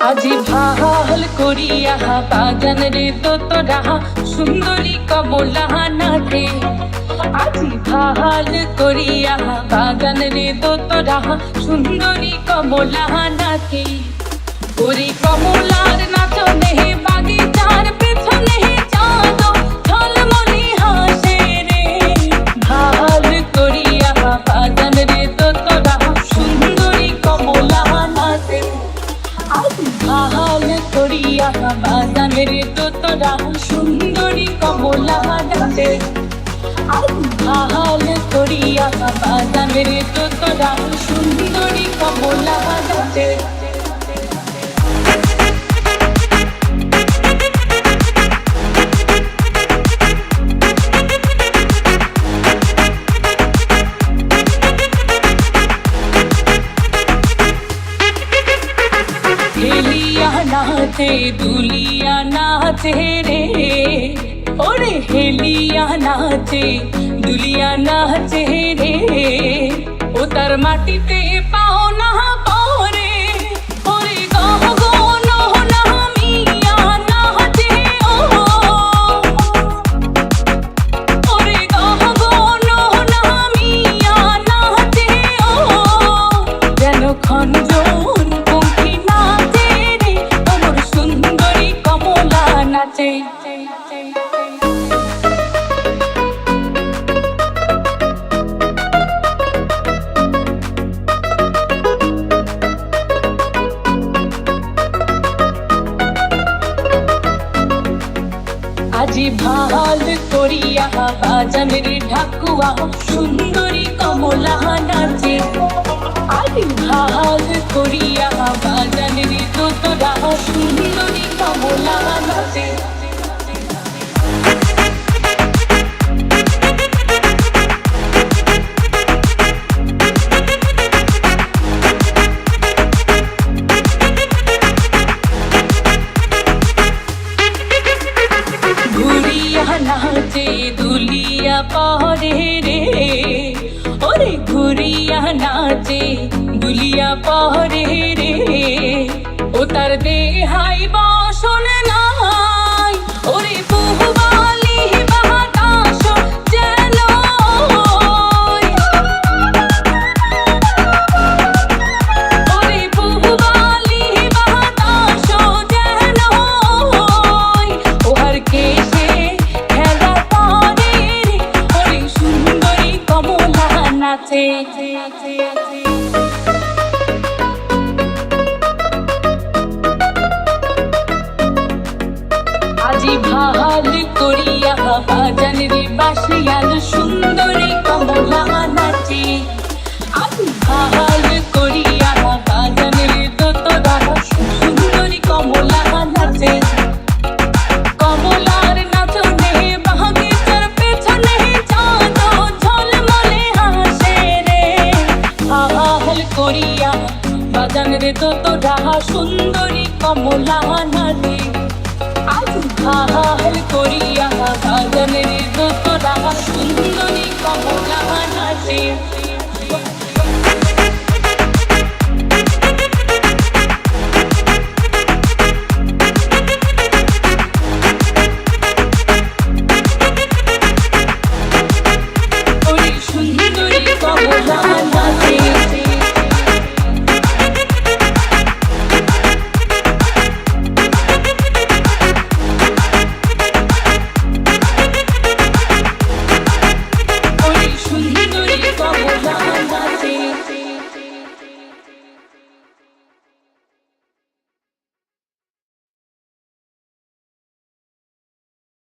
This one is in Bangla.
আজি ভাল করিয়া বাজান রে তোরা সুন্দরী কমলা নাচে। আজি ভাল করিয়া বাজান রে তোরা সুন্দরী কমলা নাচে। ওরে কমলার নাচনে বাগিচার পেছনে চাঁদ ঝলমলি হাসে রে। ভাল করিয়া বাজান রে তোরা সুন্দরী কমলা নাচে। ভাল করিয়া বাজান রে তোরা সুন্দরী কমলা নাচে। ভাল করিয়া বাজান রে তোরা সুন্দরী কমলা নাচে। হেলিয়া নাচে দুলিয়া নাচে রে। ওরে হেলিয়া নাচে দুলিয়া নাচে রে। ও তার মাটিতে পাও না পরে। ওরে গহ গন না মিয়া নাচে ও। ওরে গহ গন না মিয়া নাচে ও। যেন খঞ্জন পঙ্খী নাচে রে। তোর সুন্দরী কমলা নাচে। আজি ভাল করিয়া বাজান রে ঢাকুয়া সুন্দরী কমলা নাচে। আজি ভাল করিয়া বাজান রে তোরা সুন্দরী কমলা নাচে। নাচে দুলিয়া পরে রে। ওরে ঘুরিয়া নাচে দুলিয়া পরে রে। ও তার দেহাই বাসন নাই। ওরে বহুবালি বাতাস যেন। ওরে বহুবালি বাতাস যেন। ওহার কেশে নাচে। আজি ভাল করিয়া বাজান রে বাসিয়াল সুন্দরী কমলা নাচে। আজি ভাল করিয়া বাজান রে তোরা সুন্দরী কমলা নাচে। কমলার নাচনে বাগিচার পেছনে চাঁদ ঝলমলে হাসে রে। ভাল করিয়া বাজান রে তোরা সুন্দরী কমলা নাচে। আজ ভাল করিয়া বাজান রে তোরা সুন্দরী কমলা নাচে।